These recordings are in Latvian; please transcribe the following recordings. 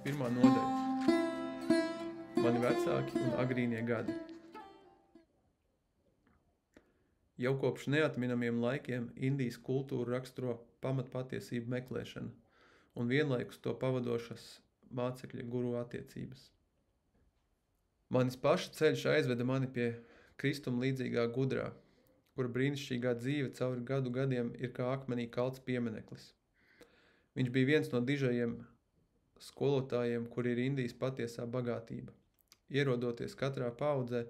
Pirmā nodaļa. Mani vecāki un agrīnie gadi. Jau kopš neatminamiem laikiem Indijas kultūru raksturo pamatpatiesību meklēšana un vienlaikus to pavadošas mācekļa guru attiecības. Manis paša ceļš aizveda mani pie Kristuma līdzīgā gudrā, kura brīnišķīgā dzīve cauri gadu gadiem ir kā akmenī kalts piemineklis. Viņš bija viens no dižajiem skolotājiem, kur ir Indijas patiesā bagātība. Ierodoties katrā paudzē,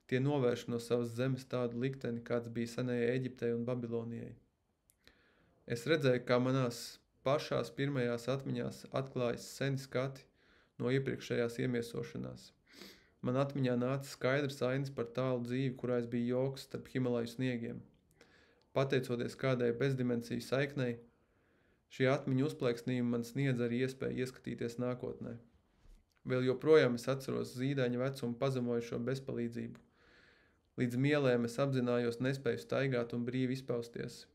tie novērš no savas zemes tādu likteni, kāds bija senajai Eģiptei un Babilonijai. Es redzēju, kā manās pašās pirmajās atmiņās atklājas seni skati no iepriekšējās iemiesošanās. Man atmiņā nāca skaidrs ainas par tālu dzīvi, kurā es biju joks starp Himalaju sniegiem. Pateicoties kādai bezdimensiju saiknei, šie atmiņu uzplēksnījumi man sniedz arī iespēju ieskatīties nākotnē. Vēl joprojām es atceros zīdaiņa vecumu pazemojušo bezpalīdzību. Līdz mielēm es apzinājos nespēju staigāt un brīvi izpausties.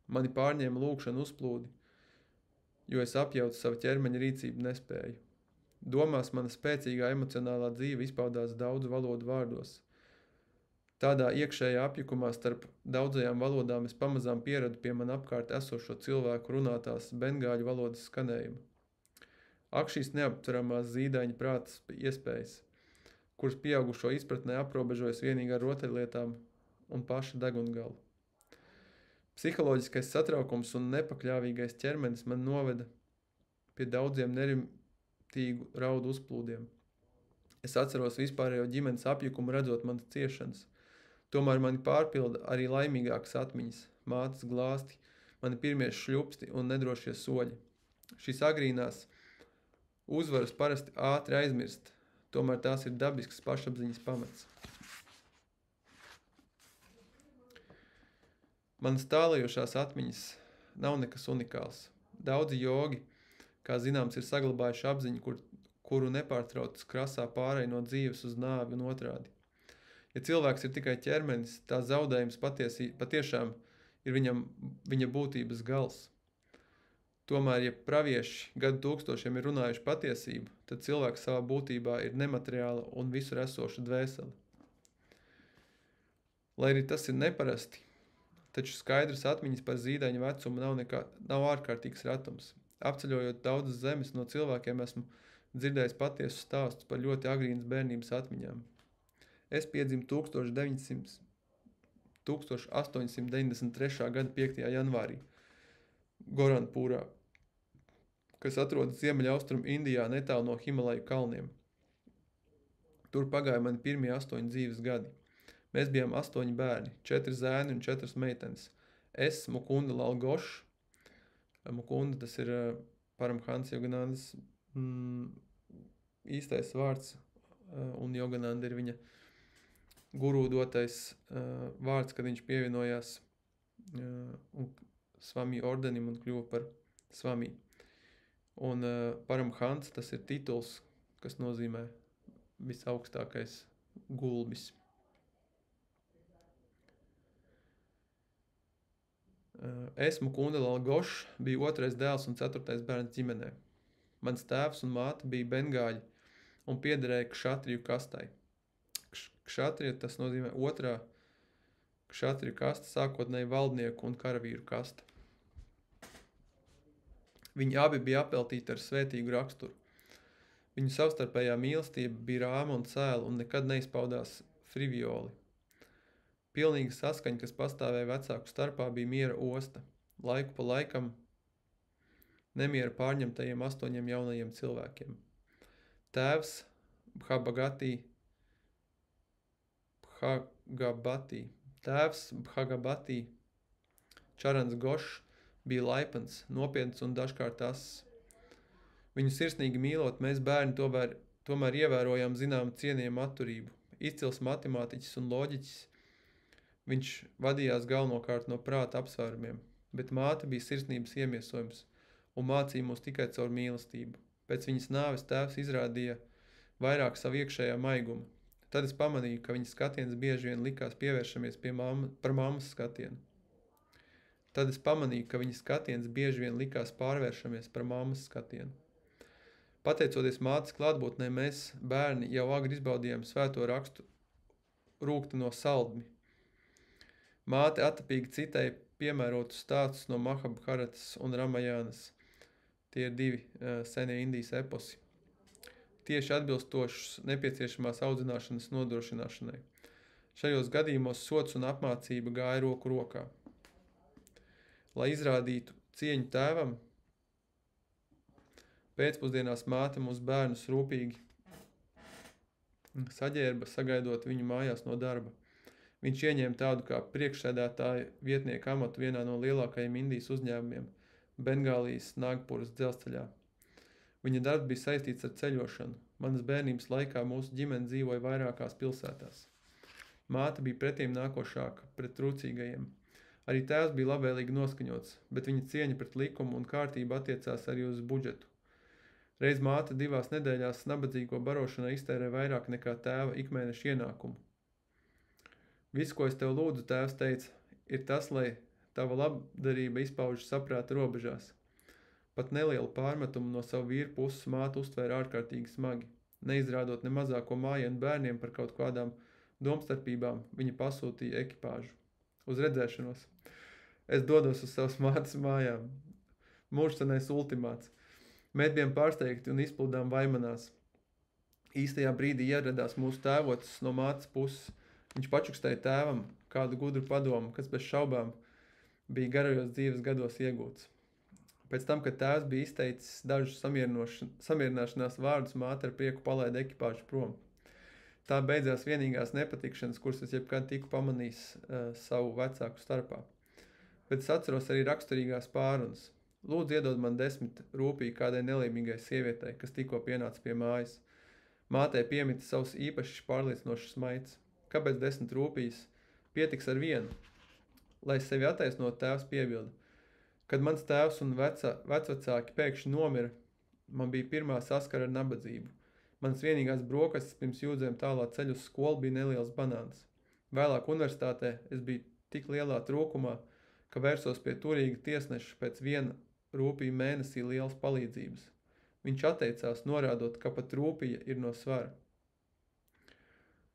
Mani pārņēma lūkšana uzplūdi, jo es apjautu savu ķermeņa rīcību nespēju. Domās mana spēcīgā emocionālā dzīve izpaudās daudzu valodu vārdos. Tādā iekšējā apjukumā starp daudzajām valodām es pamazām pieradu pie man apkārt esošo cilvēku runātās bengāļu valodas skanējumu. Ak šīs neaptveramās zīdaiņa prātas iespējas, kuras pieaugušo izpratnē aprobežojas vienīgi ar rotaļlietām un paša degungalu. Psiholoģiskais satraukums un nepakļāvīgais ķermenis man noveda pie daudziem nerimtīgu raudu uzplūdiem. Es atceros vispārējo ģimenes apjukumu redzot manas ciešanas. Tomēr mani pārpilda arī laimīgākas atmiņas, mātes glāsti, mani pirmie šļupsti un nedrošie soļi. Šīs agrīnās uzvaras parasti ātri aizmirst, tomēr tās ir dabisks pašapziņas pamats. Manas tālajošās atmiņas nav nekas unikāls. Daudzi jogi, kā zināms, ir saglabājuši apziņu, kuru nepārtrauc krasā pārēj no dzīves uz nāvi un otrādi. Ja cilvēks ir tikai ķermenis, tā zaudējums patiešām ir viņa būtības gals. Tomēr, ja pravieši gadu tūkstošiem ir runājuši patiesību, tad cilvēks savā būtībā ir nemateriāla un visur esoša dvēsele. Lai arī tas ir neparasti, taču skaidrs atmiņas par zīdaiņa vecumu nav ārkārtīgs ratums. Apceļojot daudzas zemes no cilvēkiem, esmu dzirdējis patiesus stāstus par ļoti agrīnas bērnības atmiņām. Es piedzimu 1893. gada 5. janvārī Goranpūrā, kas atrodas ziemeļaustrumu Indijā netālu no Himalaju kalniem. Tur pagāja mani pirmie 8 dzīves gadi. Mēs bijām 8 bērni, 4 zēni un 4 meitenes. Es, Mukunda Lalgošs, Mukunda tas ir Paramhansa Joganandas īstais vārds, un Jogananda ir viņa guru dotais vārds, kad viņš pievienojās Svami ordenim un kļuva par Svami. Un Paramhansa tas ir tituls, kas nozīmē visaugstākais gulbis. Es, Mukunda Lalgošs, biju 2. dēls un 4. bērns ģimenē. Mans tēvs un māte bija bengāļi un piederēja kšatriju kastai. Kšatrija tas nozīmē otrā kšatriju kasta, sākotnēji valdnieku un karavīru kasta. Viņi abi bija apeltīti ar svētīgu raksturu. Viņu savstarpējā mīlestība bija rāma un cēla un nekad neizpaudās frivioli. Pilnīga saskaņa, kas pastāvēja vecāku starpā, bija miera osta. Laiku pa laikam nemiera pārņemtajiem 8 jaunajiem cilvēkiem. Tēvs Bhagabati Čarans Gošs bija laipns, nopietns un dažkārt ass. Viņu sirsnīgi mīlot, mēs bērni tomēr ievērojām zināmu cienījumu atturību. Izcils matemātiķis un loģiķis, viņš vadījās galvenokārt no prāta apsvērumiem, bet māte bija sirsnības iemiesojums un mācīja mūs tikai caur mīlestību. Pēc viņas nāves tēvs izrādīja vairāk savu iekšējā maigumu. Tad es pamanīju, ka viņas skatiens bieži vien likās pievēršamies par mammas skatienu. Tad es pamanīju, ka viņas skatiens bieži vien likās pārvēršamies par mammas skatienu. Pateicoties mātes klātbūtnē, mēs, bērni, jau agri izbaudījām svēto rakstu rūgti no saldmi. Māte atapīgi citēja piemērotus stāstus no Mahabharatas un Ramajānas. Tie ir divi senie Indijas eposi. Tieši atbilstošus nepieciešamās audzināšanas nodrošināšanai. Šajos gadījumos sots un apmācība gāja roku rokā. Lai izrādītu cieņu tēvam, pēcpusdienās māte mūs bērnus rūpīgi saģērba, sagaidot viņu mājās no darba. Viņš ieņēma tādu kā priekšsēdētāja vietnieku amatu vienā no lielākajiem Indijas uzņēmumiem – Bengālijas Nagpuras dzelzceļā. Viņa darbs bija saistīts ar ceļošanu. Manas bērnības laikā mūsu ģimene dzīvoja vairākās pilsētās. Māte bija pretīm nākošāka pret trūcīgajiem. Arī tēvs bija labvēlīgi noskaņots, bet viņa cieņa pret likumu un kārtību attiecās arī uz budžetu. Reiz māte 2 nedēļās nabadzīgo barošanai iztērē vairāk nekā tēva ikmēneša ienākumu. Viss, ko es tev lūdzu, tēvs teica, ir tas, lai tava labdarība izpaužas saprāta robežās. Pat nelielu pārmetumu no savu vīru puses māte uztvēra ārkārtīgi smagi. Neizrādot ne mazāko mājienu bērniem par kaut kādām domstarpībām, viņa pasūtīja ekipāžu. Uz redzēšanos. Es dodos uz savas mātes mājām. Mūžcenais ultimāts. Mēs bijām pārsteigti un izplūdām vaimanās. Īstajā brīdī ieradās mūsu tēvocis no mātes puses. Viņš pačukstēja tēvam kādu gudru padomu, kas bez šaubām bija garajos dzīves gados iegūts. Pēc tam, kad tēvs bija izteicis dažus samierināšanās vārdus, māte ar prieku palaida ekipāžu prom. Tā beidzās vienīgās nepatikšanas, kuras es jebkad tiku pamanījis savu vecāku starpā. Bet es atceros arī raksturīgās pārunas. Lūdzu, iedod man 10 rūpīgi kādai nelīmīgai sievietei, kas tikko pienāca pie mājas. Mātei piemita savs īpašs pārliecinošs smaids. Kāpēc 10 rūpijas? Pietiks ar 1. Lai sevi attaisnot, tēvs piebilda. Kad mans tēvs un vecvecāki pēkšņi nomira, man bija pirmā saskara ar nabadzību. Manas vienīgās brokastis pirms jūdzēm tālā ceļu uz skolu bija neliels banāns. Vēlāk universitātē es biju tik lielā trūkumā, ka vērsos pie turīga tiesneša pēc 1 rūpija mēnesī lielas palīdzības. Viņš atteicās, norādot, ka pat rūpija ir no svara.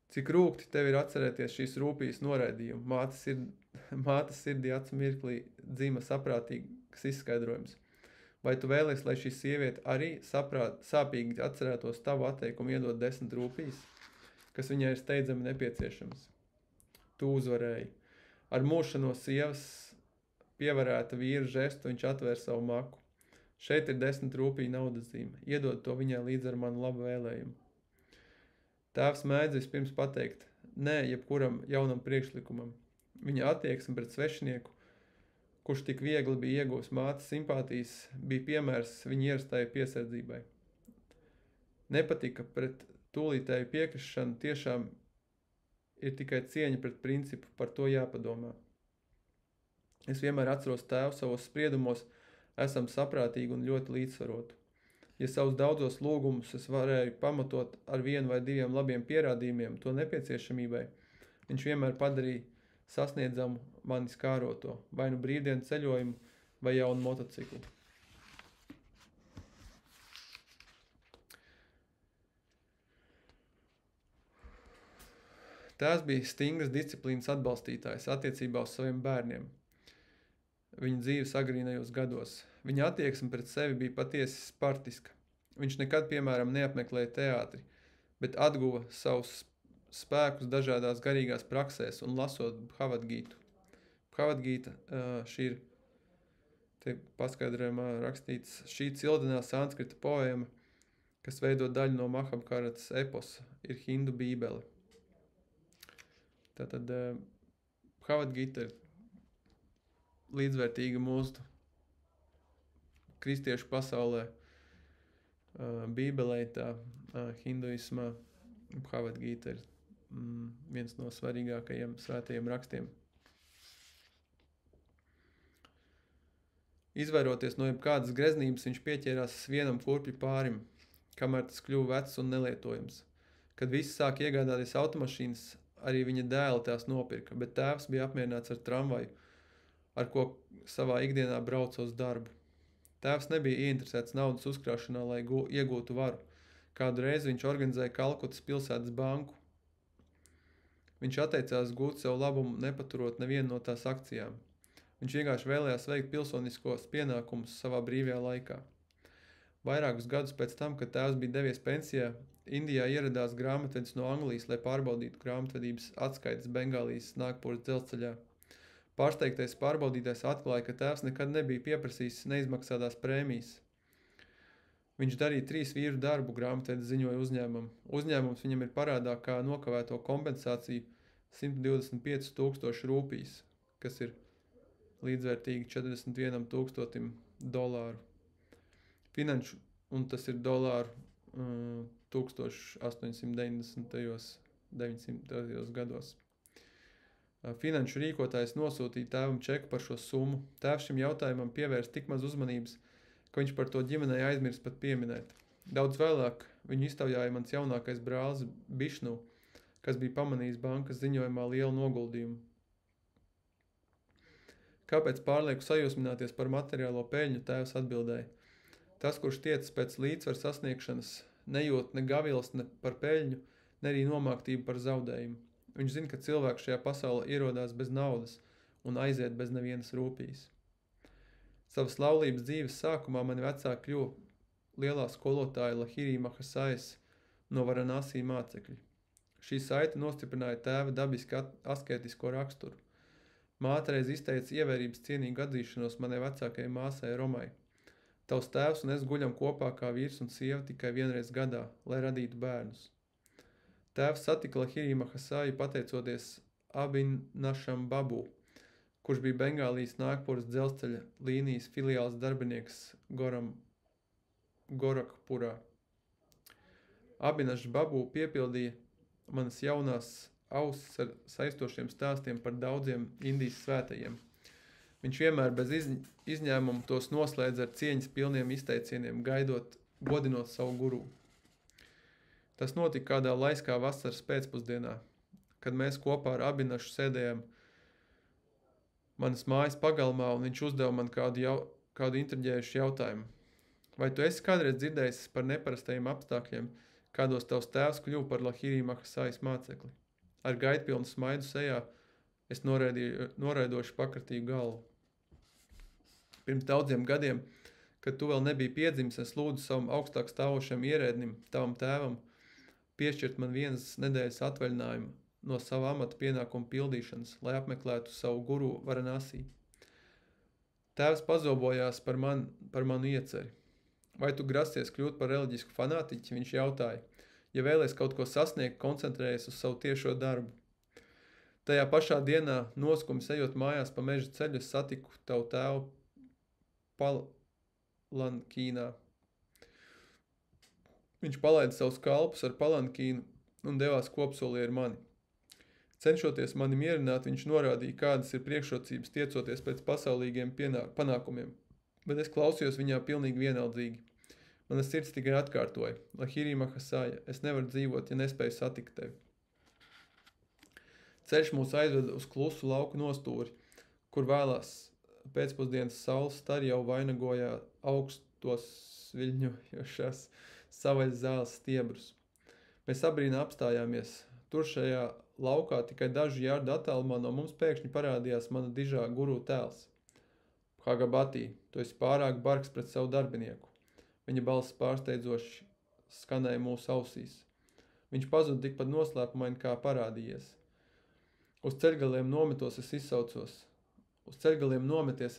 Cik rūgti tev ir atcerēties šīs rūpijas noraidījumu, mātes sirdī acu mirklī dzīma saprātīgs izskaidrojums. Vai tu vēlies, lai šī sieviete arī sāpīgi atcerētos tavu atteikumu iedot 10 rūpijas, kas viņai ir steidzami nepieciešams? Tu uzvarēji. Ar mūšanos sievas pievarēta vīra žestu viņš atvēr savu maku. Šeit ir 10 rūpiju naudas zīme. Iedod to viņai līdz ar manu labu vēlējumu. Tēvs mēdz vispirms pateikt, nē, jebkuram jaunam priekšlikumam. Viņa attieksme pret svešinieku, kurš tik viegli bija iegūs mātes simpātijas, bija piemērs viņa ierastajai piesardzībai. Nepatika pret tūlītēju piekrišanu tiešām ir tikai cieņa pret principu, par to jāpadomā. Es vienmēr atceros tēvu savos spriedumos, esam saprātīgi un ļoti līdzsvarotu. Ja savus daudzos lūgumus es varēju pamatot ar 1 vai 2 labiem pierādījumiem to nepieciešamībai, viņš vienmēr padarīja sasniedzamu mani skāroto, vai nu brīvdienu ceļojumu, vai jaunu motociklu. Tēvs bija stingras disciplīnas atbalstītājs attiecībā uz saviem bērniem. Viņa dzīves agrīnajos gados. Viņa attieksme pret sevi bija patiesi spartiska. Viņš nekad, piemēram, neapmeklēja teātri, bet atguva savus spēkus dažādās garīgās praksēs un lasot Bhavad-gītu. Bhavad-gīta šī ir, te paskaidrojumā rakstīts, šī cildenā sanskrita poēma, kas veido daļu no Mahabharatas eposa, ir hindu bībele. Tātad Bhavad-gīta ir līdzvērtīga mūsu kristiešu pasaulē bībelē, tā hinduismā Bhavad-gīta ir viens no svarīgākajiem svētajiem rakstiem. Izvairoties no jebkādas greznības, viņš pieķērās vienam kurpju pārim, kamēr tas kļuva vecs un nelietojams. Kad visi sāk iegādāties automašīnas, arī viņa dēli tās nopirka, bet tēvs bija apmierināts ar tramvaju, ar ko savā ikdienā brauca uz darbu. Tēvs nebija ieinteresēts naudas uzkrāšanā, lai iegūtu varu. Kādu reizi viņš organizēja Kalkutas pilsētas banku. Viņš atteicās gūt sev labumu, nepaturot nevienu no tās akcijām. Viņš vienkārši vēlējās veikt pilsoniskos pienākumus savā brīvajā laikā. Vairākus gadus pēc tam, kad tēvs bija devies pensijā, Indijā ieradās grāmatvedis no Anglijas, lai pārbaudītu grāmatvedības atskaites Bengālijas Nāgpuras dzelzceļā. Pārsteigtais pārbaudītājs atklāja, ka tēvs nekad nebija pieprasījis neizmaksātās prēmijas. Viņš darīja 3 vīru darbu, grāmatvedis ziņoja uzņēmumam. Uzņēmums viņam ir parādā kā nokavēto kompensāciju 125,000 rūpijas, kas ir līdzvērtīgi 41 000 dolāru. Finanšu, un tas ir dolāru 1890. 900. gados. Finanšu rīkotājs nosūtīja tēvam čeku par šo summu. Tēvs šim jautājumam pievērst tik maz uzmanības, ka viņš par to ģimenei aizmirst pat pieminēt. Daudz vēlāk viņu iztaujāja mans jaunākais brālis Bišnu, kas bija pamanījis bankas ziņojumā lielu noguldījumu. Kāpēc pārlieku sajūsmināties par materiālo peļņu, tēvs atbildēja. Tas, kurš tiecas pēc līdzsvaru sasniegšanas, nejūt ne gavils ne par peļņu, ne arī nomāktību par zaudējumu. Viņš zina, ka cilvēks šajā pasaulē ierodās bez naudas un aiziet bez nevienas rūpijas. Savas laulības dzīves sākumā mani vecāki kļuva lielā skolotāja Lahiri Mahasajas no Varanasī mācekļi. Šī saite nostiprināja tēva dabiski asketisko raksturu. Māte reiz izteica ievērības cienīgu atzīšanos manai vecākajai māsai Romai. Tavs tēvs un es guļam kopā kā vīrs un sieva tikai vienreiz gadā, lai radītu bērnus. Tēvs satika Lahiri Mahasaju pateicoties Abinašam Babu, kurš bija Bengālijas Nāgpuras dzelzceļa līnijas filiāls darbinieks Gorakpurā. Abinašs Babu piepildīja manas jaunās ausis ar saistošiem stāstiem par daudziem Indijas svētajiem. Viņš vienmēr bez izņēmuma tos noslēdz ar cieņas pilniem izteicieniem, godinot savu guru. Tas notika kādā laiskā vasaras pēcpusdienā, kad mēs kopā ar Abinašu sēdējām manas mājas pagalmā, un viņš uzdeva man kādu intriģējušu jautājumu. Vai tu esi kādreiz dzirdējis par neparastajiem apstākļiem, kādos tavs tēvs kļuva par Lahiri Mahasajas mācekli? Ar gaidpilnu smaidu sejā es noraidoši pakratīju galvu. Pirms daudziem gadiem, kad tu vēl nebija piedzimis, es lūdzu savam augstāk stāvošam ierēdnim, tavam tēvam, piešķirt man 1 nedēļas atvaļinājumu no sava amata pienākumu pildīšanas, lai apmeklētu savu guru Varanasī. Tēvs pazobojās par manu ieceri. Vai tu grasies kļūt par reliģisku fanātiķi? Viņš jautāja. Ja vēlies kaut ko sasniegt, koncentrējies uz savu tiešo darbu. Tajā pašā dienā, noskums ejot mājās pa meža ceļu, es satiku tavu tēvu palankīnā. Viņš palaida savus kalpus ar palankīnu un devās kopsolī ar mani. Cenšoties mani mierināt, viņš norādīja, kādas ir priekšrocības tiecoties pēc pasaulīgiem panākumiem, bet es klausījos viņā pilnīgi vienaldzīgi. Mana sirds tikai atkārtoja. Lahiri Mahasaja, es nevaru dzīvot, ja nespēju satikt tevi. Ceļš mūs aizveda uz klusu lauku nostūri, kur vēlās pēcpusdienas saules stari jau vainagoja augstos viļņojošās savaļas zāles stiebrus. Mēs abrīnā apstājāmies. Tur šajā laukā tikai dažu jardu attālumā no mums pēkšņi parādījās mana dižā guru tēls. Bhagabatī, tu esi pārāk bargs pret savu darbinieku. Viņa balss pārsteidzoši skanēja mūsu ausīs. Viņš pazuda tikpat noslēpumaini kā parādījies. Uz ceļgaliem nometies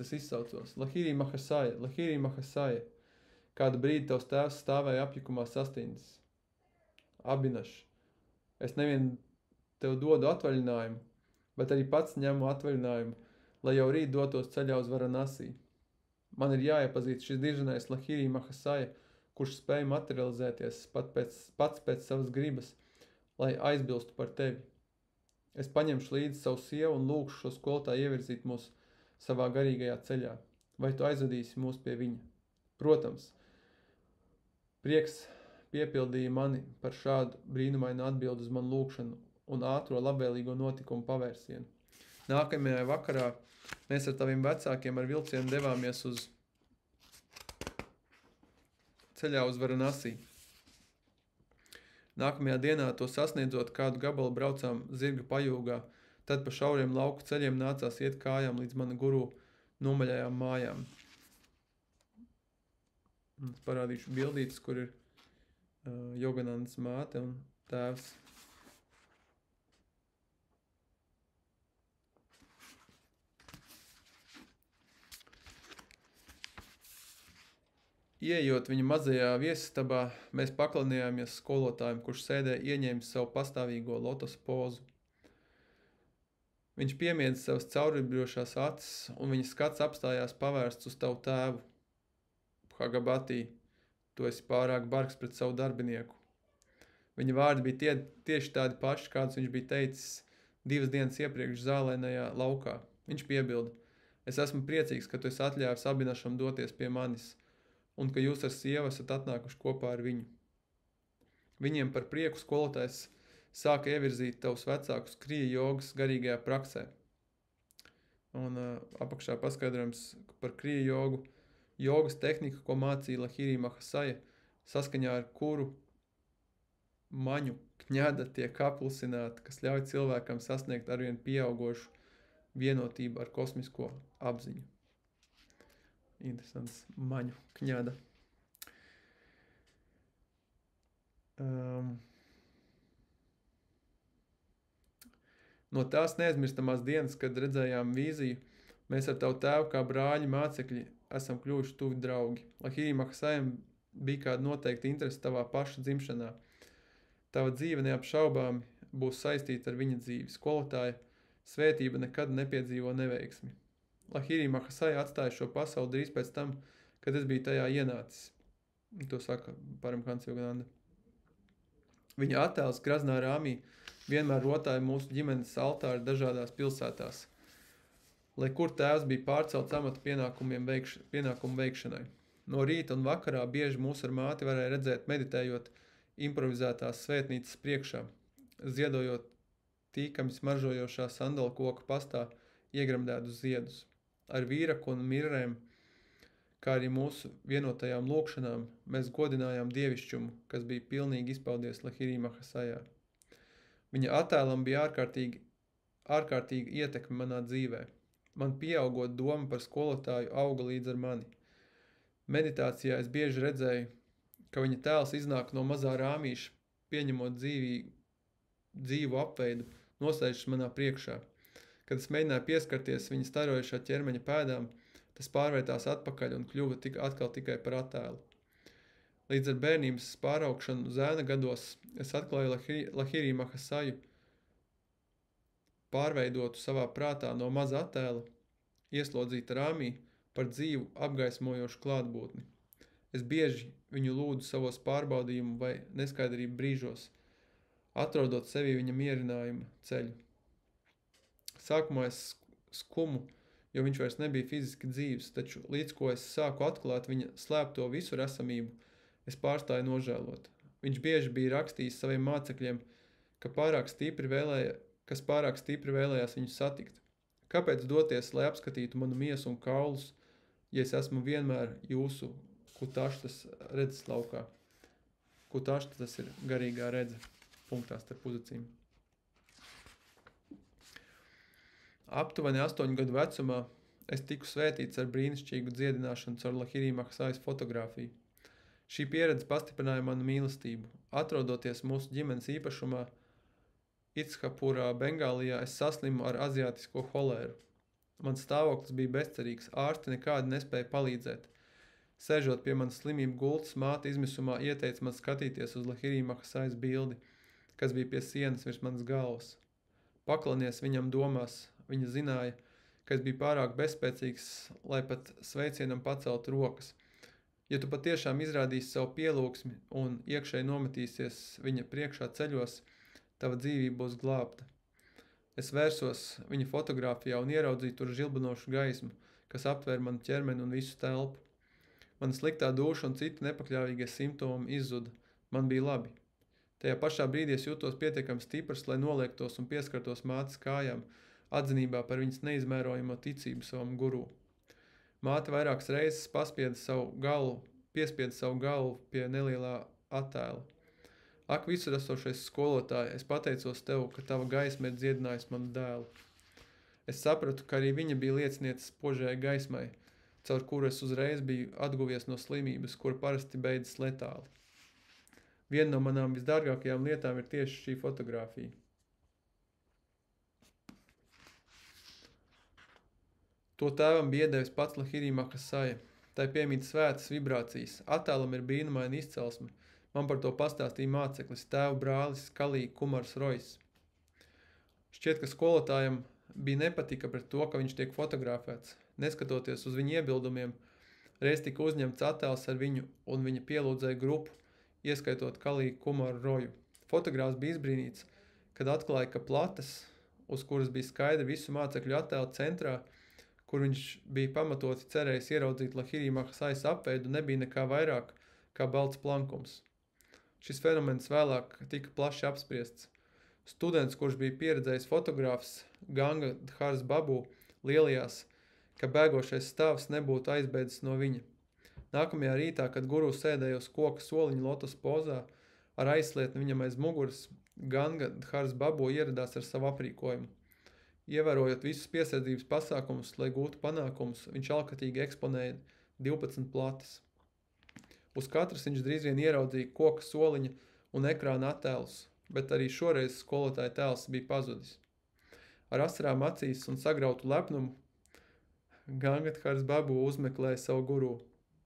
es izsaucos. Lahiri Mahasaja, Lahiri Mahasaja. Kādu brīdi tavs tēvs stāvēja apjukumā sastindzis. Abinaš, es nevien tev dodu atvaļinājumu, bet arī pats ņemu atvaļinājumu, lai jau rīt dotos ceļā uz Varanasī. Man ir jāiepazīst šis diženais Lahiri Mahasaja, kurš spēja materializēties pats pēc savas gribas, lai aizbilstu par tevi. Es paņemšu līdzi savu sievu un lūkšu šo skolotāju ievirzīt mūs savā garīgajā ceļā. Vai tu aizvedīsi mūs pie viņa? Protams, prieks piepildīja mani par šādu brīnumainu atbildi uz manu lūkšanu un ātro labvēlīgo notikumu pavērsienu. Nākamajā vakarā mēs ar taviem vecākiem ar vilcienu devāmies uz ceļā uz Varanasi. Nākamajā dienā to sasniedzot kādu gabalu braucām zirga pajūgā, tad pa šauriem lauku ceļiem nācās iet kājām līdz mana guru nomaļajām mājām. Es parādīšu bildītes, kur ir Joganandas māte un tēvs. Ieejot viņa mazajā viesistabā, mēs paklanījāmies skolotājiem, kurš sēdēja ieņēmis savu pastāvīgo lotus pozu. Viņš piemiedza savas cauribļošās acis, un viņa skats apstājās pavērsts uz tavu tēvu. Hagabatī, tu esi pārāk bargs pret savu darbinieku. Viņa vārdi bija tieši tādi paši, kādus viņš bija teicis 2 dienas iepriekš zālēnajā laukā. Viņš piebilda: es esmu priecīgs, ka tu esi atļāvis Abinašam doties pie manis, un ka jūs ar sievu esat atnākuši kopā ar viņu. Viņiem par prieku skolotājs sāka ievirzīt tavus vecākus krija jogas garīgajā praksē. Un apakšā paskaidrojums par krija jogu. Jogas tehnika, ko mācīja Lahiri Mahasaja, saskaņā ar kuru maņu kņada tiek aplusināta, kas ļauj cilvēkam sasniegt arvien pieaugošu vienotību ar kosmisko apziņu. Interesants maņu kņada. No tās neaizmirstamās dienas, kad redzējām vīziju, mēs ar tavu tēvu kā brāļi mācekļi esam kļuvuši tuvi draugi. Lahiri Mahasajam bija kāda noteikta interese tavā paša dzimšanā. Tava dzīve neapšaubāmi būs saistīta ar viņa dzīvi. Skolotāja svētība nekad nepiedzīvo neveiksmi. Lahiri Mahasaja atstāja šo pasauli drīz pēc tam, kad es biju tajā ienācis. To saka Paramhans Jogananda. Viņa attēls graznā rāmī vienmēr rotāja mūsu ģimenes altāri dažādās pilsētās, lai kur tēvs bija pārcelts amata pienākumu veikšanai. No rīta un vakarā bieži mūs ar māti varēja redzēt meditējot improvizētās svētnīcas priekšā, ziedojot tīkami smaržojošā sandala koka pastā iegramdētus ziedus. Ar vīraku un mirrēm, kā arī mūsu vienotajām lūkšanām, mēs godinājām dievišķumu, kas bija pilnīgi izpaudies Lahiri Mahasajā. Viņa attēlam bija ārkārtīgi ietekme manā dzīvē. Man pieaugot doma par skolotāju auga līdz ar mani. Meditācijā es bieži redzēju, ka viņa tēls iznāk no mazā rāmīša, pieņemot dzīvu apveidu, nosēžas manā priekšā. Kad es mēģināju pieskarties viņa starojušā ķermeņa pēdām, tas pārvērtās atpakaļ un kļuva atkal tikai par attēlu. Līdz ar bērnības pāraugšanu zēna gados es atklāju Lahiri Mahasaju, pārveidotu savā prātā no maza attēla, ieslodzīta rāmī par dzīvu apgaismojošu klātbūtni. Es bieži viņu lūdzu savos pārbaudījumu vai neskaidrību brīžos, atrodot sevī viņa mierinājumu ceļu. Sākumā es skumu, jo viņš vairs nebija fiziski dzīvs, taču līdz ko es sāku atklāt viņa slēpto visur esamību, es pārstāju nožēlot. Viņš bieži bija rakstījis saviem mācekļiem, kas pārāk stipri vēlējās viņu satikt. Kāpēc doties, lai apskatītu manu miesu un kaulus, ja es esmu vienmēr jūsu kutaštas redzes laukā? Kutašta tas ir garīgā redze, punktā starp uzacīm. Aptuveni 8 gadu vecumā es tiku svētīts ar brīnišķīgu dziedināšanu caur Lahiri Mahasajas fotografiju. Šī pieredze pastiprināja manu mīlestību. Atrodoties mūsu ģimenes īpašumā, Itshapurā, Bengālijā, es saslimu ar aziātisko holēru. Mans stāvoklis bija bezcerīgs, ārsti nekādi nespēja palīdzēt. Sēžot pie manas slimību gultas, māte izmisumā ieteica man skatīties uz Lahiri Mahasajas bildi, kas bija pie sienas virs manas galvas. Paklanies viņam domās, viņa zināja, ka es biju pārāk bezspēcīgs, lai pat sveicienam paceltu rokas. Ja tu patiešām izrādīsi savu pielūgsmi un iekšēji nometīsies viņa priekšā ceļos, tava dzīvība būs glābta. Es vērsos viņa fotogrāfijā un ieraudzīju tur žilbanošu gaismu, kas aptver manu ķermeni un visu telpu. Mana sliktā dūša un citi nepakļāvīgie simptomi izzuda. Man bija labi. Tajā pašā brīdī es jūtos pietiekami stiprs, lai noliektos un pieskartos mātes kājām, atzinībā par viņas neizmērojamo ticību savam guru. Māte vairākas reizes paspieda savu galvu piespieda savu galvu pie nelielā attēla. Ak, visur esošais skolotāji, es pateicos tev, ka tava gaisma ir dziedinājusi manu dēlu. Es sapratu, ka arī viņa bija lieciniece spožajai gaismai, caur kuru es uzreiz biju atguvies no slimības, kura parasti beidzas letāli. Viena no manām visdārgākajām lietām ir tieši šī fotogrāfija. To tēvam bija iedevis pats Lahiri Makasaja. Tai piemīt svētas vibrācijas. Attēlam ir brīnumaina izcelsme. Man par to pastāstīja māceklis, tēva brālis Kalī Kumars Rojs. Šķiet, ka skolotājam bija nepatika pret to, ka viņš tiek fotografēts. Neskatoties uz viņa iebildumiem, reiz tika uzņemts attēls ar viņu un viņa pielūdzēja grupu, ieskaitot Kalī Kumaru Roju. Fotogrāfs bija izbrīnīts, kad atklāja, ka plates, uz kuras bija skaidri visu mācekļu attēlu centrā, kur viņš bija pamatoti cerējis ieraudzīt Lahiri Makasajas apveidu, nebija nekā vairāk kā balts plankums. Šis fenomens vēlāk tika plaši apspriests. Students, kurš bija pieredzējis fotogrāfs Ganga Dhars Babu, lielījās, ka bēgošais stāvs nebūtu aizbēdzis no viņa. Nākamajā rītā, kad guru sēdēja uz koka soliņa lotus pozā, ar aizslietni viņam aiz muguras, Ganga Dhars Babu ieradās ar savu aprīkojumu. Ievērojot visus piesardzības pasākumus, lai gūtu panākumus, viņš alkatīgi eksponēja 12 plates. Uz katras viņš drīz vien ieraudzīja koka soliņa un ekrāna attēlus, bet arī šoreiz skolotāja tēls bija pazudis. Ar asarām acīs un sagrautu lepnumu Ganga Dhars Babu uzmeklēja savu guru.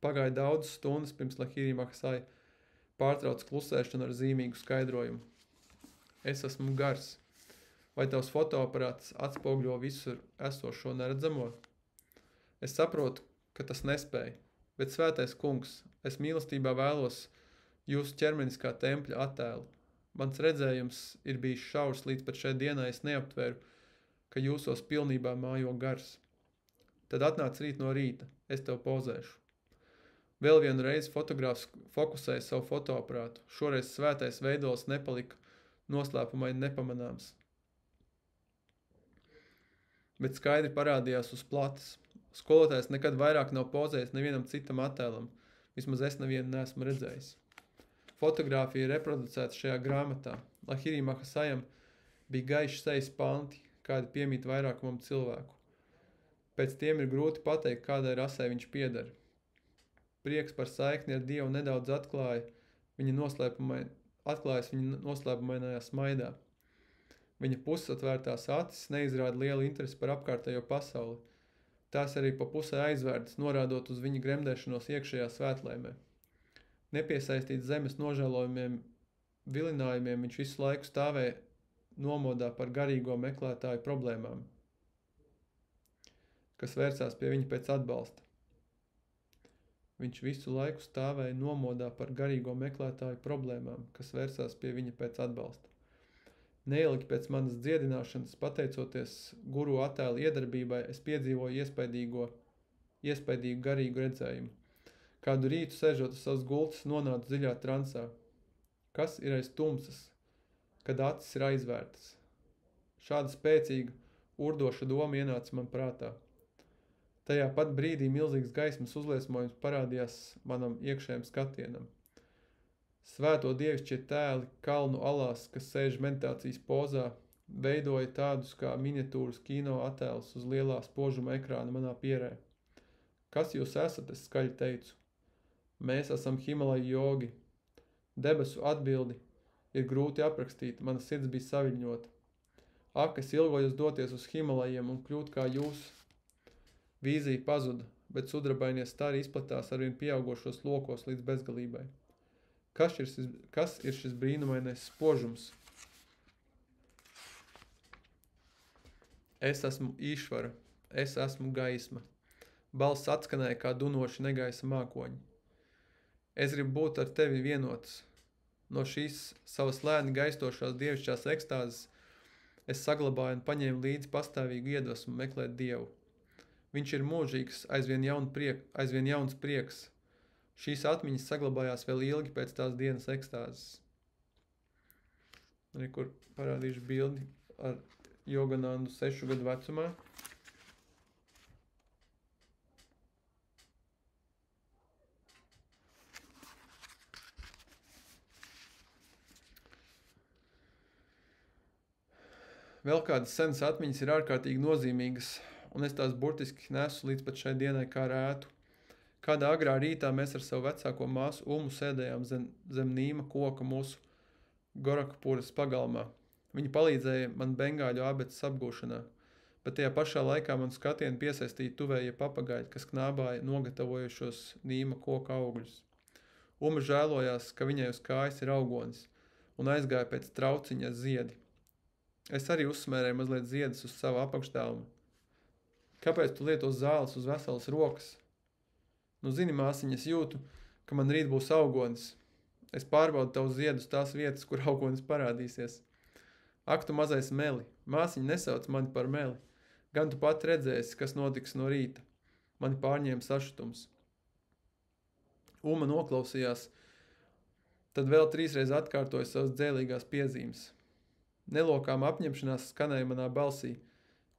Pagāja daudzas stundas pirms Lahiri Makasaja pārtrauc klusēšanu ar zīmīgu skaidrojumu. Es esmu gars. Vai tavs fotoaparāts atspogļo visur esošo neredzamo? Es saprotu, ka tas nespēja, bet svētais kungs, es mīlestībā vēlos jūsu ķermeniskā tempļa attēlu. Mans redzējums ir bijis šaurs līdz pat šai dienai es neaptveru, ka jūsos pilnībā mājo gars. Tad atnāc rīt no rīta, es tev pozēšu. Vēl vienu reizi fotogrāfs fokusēja savu fotoaparātu. Šoreiz svētais veidols nepalika noslēpumaini nepamanāms. Bet skaidri parādījās uz plates. Skolotājs nekad vairāk nav pozējis nevienam citam attēlam, vismaz es nevienu neesmu redzējis. Fotogrāfija ir reproducēta šajā grāmatā. Lahiri Makasajam bija gaiši sejas panti, kādi piemīt vairākumam cilvēku. Pēc tiem ir grūti pateikt, kādai rasē viņš pieder. Prieks par saikni ar Dievu nedaudz atklājas viņa noslēpumainajā smaidā. Viņa pusatvērtās acis neizrāda lielu interesi par apkārtējo pasauli. Tās arī pa pusē aizvērtas, norādot uz viņa gremdēšanos iekšējā svētlēmē. Nepiesaistīts zemes nožēlojumiem vilinājumiem, viņš visu laiku stāvēja nomodā par garīgo meklētāju problēmām, kas vērsās pie viņa pēc atbalsta. Viņš visu laiku stāvēja nomodā par garīgo meklētāju problēmām, kas vērsās pie viņa pēc atbalsta. Neilgi pēc manas dziedināšanas, pateicoties guru attēlu iedarbībai, es piedzīvoju iespaidīgu garīgu redzējumu. Kādu rītu sēžot uz savas gultas nonācu dziļā transā. Kas ir aiz tumsas, kad acis ir aizvērtas? Šāda spēcīga, urdoša doma ienāca man prātā. Tajā pat brīdī milzīgs gaismas uzliesmojums parādījās manam iekšējam skatienam. Svēto dievišķie tēli kalnu alās, kas sēž meditācijas pozā, veidoja tādus kā miniatūras kino attēlus uz lielā spožuma ekrāna manā pierē. Kas jūs esat, es skaļi teicu. Mēs esam Himalaja jogi. Debesu atbildi ir grūti aprakstīt, mana sirds bija saviļņota. Ak, es ilgojos doties uz Himalajiem un kļūt kā jūs. Vīzija pazuda, bet sudrabainie stari izplatās arvien pieaugošos lokos līdz bezgalībai. Kas ir šis brīnumainais spožums? Es esmu īšvara, es esmu gaisma. Balss atskanēja kā dunoši negaisa mākoņi. Es gribu būt ar tevi vienots. No šīs savas lēni gaistošās dievišķās ekstāzes es saglabāju un paņēmu līdzi pastāvīgu iedvesmu meklēt Dievu. Viņš ir mūžīgs, aizvien jauns prieks. Šīs atmiņas saglabājās vēl ilgi pēc tās dienas ekstāzes. Arī kur parādīšu bildi ar Joganandu 6 gadu vecumā. Vēl kādas senas atmiņas ir ārkārtīgi nozīmīgas, un es tās burtiski nesu līdz pat šai dienai kā rētu. Kādā agrā rītā mēs ar savu vecāko māsu Umu sēdējām zem nīma koka mūsu Gorakpuras pagalmā. Viņa palīdzēja man bengāļu abeces apgūšanā, bet tajā pašā laikā man skatienu piesaistīja tuvējie papagaļi, kas knābāja nogatavojušos nīma koka augļus. Uma žēlojās, ka viņai uz kājas ir augonis, un aizgāja pēc trauciņa ziedi. Es arī uzsmērēju mazliet ziedus uz savu apakšdēlumu. Kāpēc tu lieto zāles uz veselas rokas? Nu, zini, māsiņa, es jūtu, ka man rīt būs augonis. Es pārbaudu tavus ziedus tās vietas, kur augonis parādīsies. Ak, tu mazais meli, māsiņa nesauc mani par meli. Gan tu pat redzēsi, kas notiks no rīta. Mani pārņēma sašutums. Uma noklausījās, tad vēl 3 reizes atkārtoja savas dzēlīgās piezīmes. Nelokām apņemšanās skanēja manā balsī,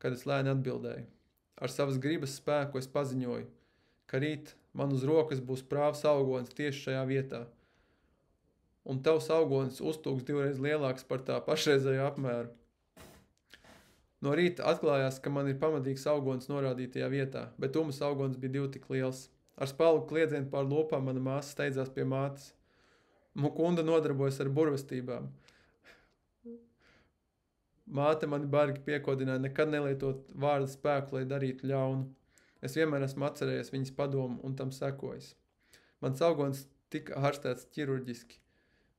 kad es lēni atbildēju. Ar savas gribas spēku es paziņoju, ka rīt man uz rokas būs prāvs augonis tieši šajā vietā, un tavs augonis uztūks 2 reizes lielāks par tā pašreizējo apmēru. No rīta atklājās, ka man ir pamatīgs augonis norādītajā vietā, bet Umas augonis bija 2 tik liels. Ar spalvu kliedzienu pār lopām mana māsa steidzās pie mātes. Mukunda nodarbojas ar burvestībām. Māte mani bargi piekodināja nekad nelietot vārda spēku, lai darītu ļaunu. Es vienmēr esmu atcerējies viņas padomu un tam sekojis. Mans augonis tika ārstēts ķirurģiski.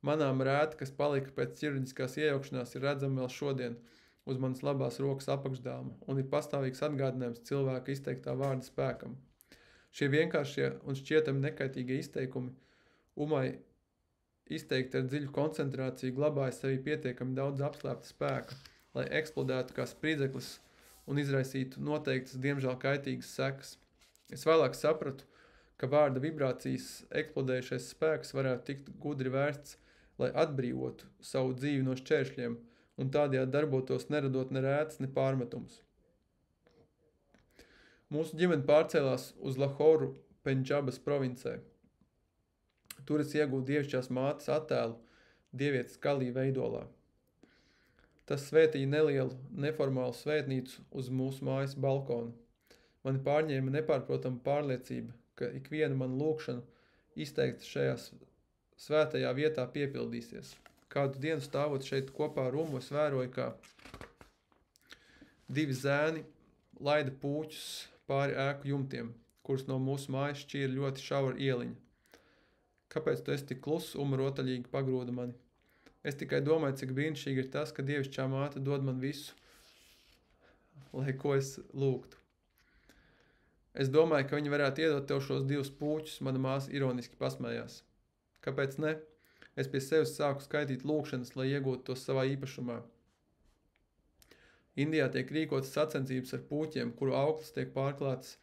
Manām rēta, kas palika pēc ķirurģiskās iejaukšanās, ir redzama vēl šodien uz manas labās rokas apakšdāma un ir pastāvīgs atgādinājums cilvēka izteiktā vārda spēkam. Šie vienkāršie un šķietami nekaitīgie izteikumi Umai izteikti ar dziļu koncentrāciju glabāja sevī pietiekami daudz apslēpta spēka, lai eksplodētu kā spridzeklis un izraisītu noteiktas, diemžēl kaitīgas sekas. Es vēlāk sapratu, ka vārda vibrācijas eksplodējušais spēks varētu tikt gudri vērsts, lai atbrīvotu savu dzīvi no šķēršļiem un tādējādi darbotos neradot ne rētas, ne pārmetumus. Mūsu ģimene pārcēlās uz Lahoru, Pendžabas provincē. Tur es iegūtu dievišķās mātes attēlu dievietes Kalī veidolā. Tas svētīja nelielu, neformālu svētnīcu uz mūsu mājas balkonu. Mani pārņēma nepārprotama pārliecība, ka ikviena mana lūkšana izteikta šajā svētajā vietā piepildīsies. Kādu dienu stāvot šeit kopā ar Umu, es vēroju, kā 2 zēni laida pūķus pāri ēku jumtiem, kurus no mūsu mājas šķīra ļoti šaura ieliņa. Kāpēc tu esi tik kluss? Uma rotaļīgi pagrūda mani. Es tikai domāju, cik brīnišķīgi ir tas, ka dievišķā māte dod man visu, lai ko es lūgtu. Es domāju, ka viņa varētu iedot tev šos 2 pūķus, mana māsa ironiski pasmējās. Kāpēc ne? Es pie sevis sāku skaitīt lūkšanas, lai iegūtu tos savā īpašumā. Indijā tiek rīkotas sacensības ar pūķiem, kuru auklis tiek pārklāts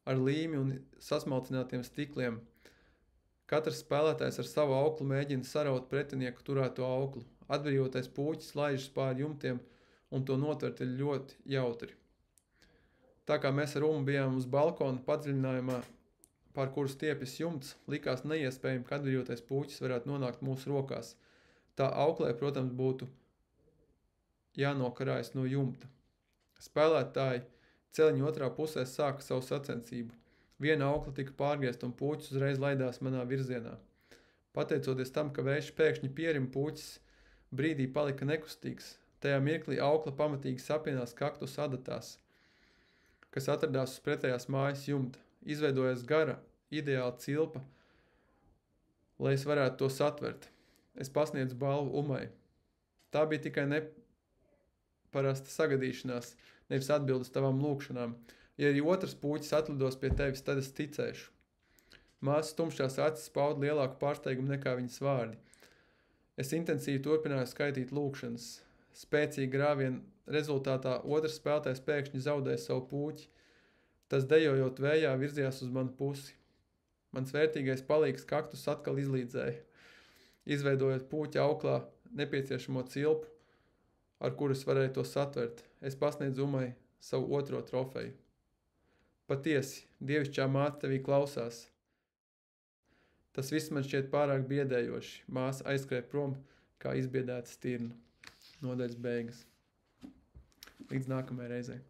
ar līmi un sasmalcinātiem stikliem. Katrs spēlētājs ar savu auklu mēģina saraut pretinieku turēto auklu. Atbrīvotais pūķis laižas pāri jumtiem, un to notvert ir ļoti jautri. Tā kā mēs ar Umu bijām uz balkona padziļinājumā, pār kuru stiepjas jumts, likās neiespējami, ka atbrīvotais pūķis varētu nonākt mūsu rokās. Tā auklē, protams, būtu jānokarājas no jumta. Spēlētāji celiņa otrā pusē sāka savu sacensību. Viena aukla tika pārgriezta un pūķis uzreiz laidās manā virzienā. Pateicoties tam, ka vējš pēkšņi pierima, pūķis brīdī palika nekustīgs. Tajā mirklī aukla pamatīgi sapienās kaktus adatās, kas atradās uz pretējās mājas jumta. Izveidojas gara, ideāla cilpa, lai es varētu to satvert. Es pasniedzu balvu Umai. Tā bija tikai neparasta sagadīšanās, nevis atbildes tavām lūkšanām. Ja arī otrs pūķis atlidos pie tevis, tad es ticēšu. Māsas tumšās acis pauda lielāku pārsteigumu nekā viņas vārdi. Es intensīvi turpināju skaitīt lūkšanas. Spēcīgi rāviena rezultātā otrs spēlētājs pēkšņi zaudēja savu pūķi. Tas dejojot vējā virzījās uz manu pusi. Mans vērtīgais palīgs kaktus atkal izlīdzēja, izveidojot pūķa auklā nepieciešamo cilpu, ar kuras varēju to satvert. Es pasniedzu Umai savu otro trofeju. Patiesi, dievišķā māte tevī klausās. Tas viss man šķiet pārāk biedējoši. Māsa aizskrēja prom, kā izbiedēta stirna. Nodaļas beigas. Līdz nākamajai reizei.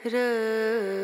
Ra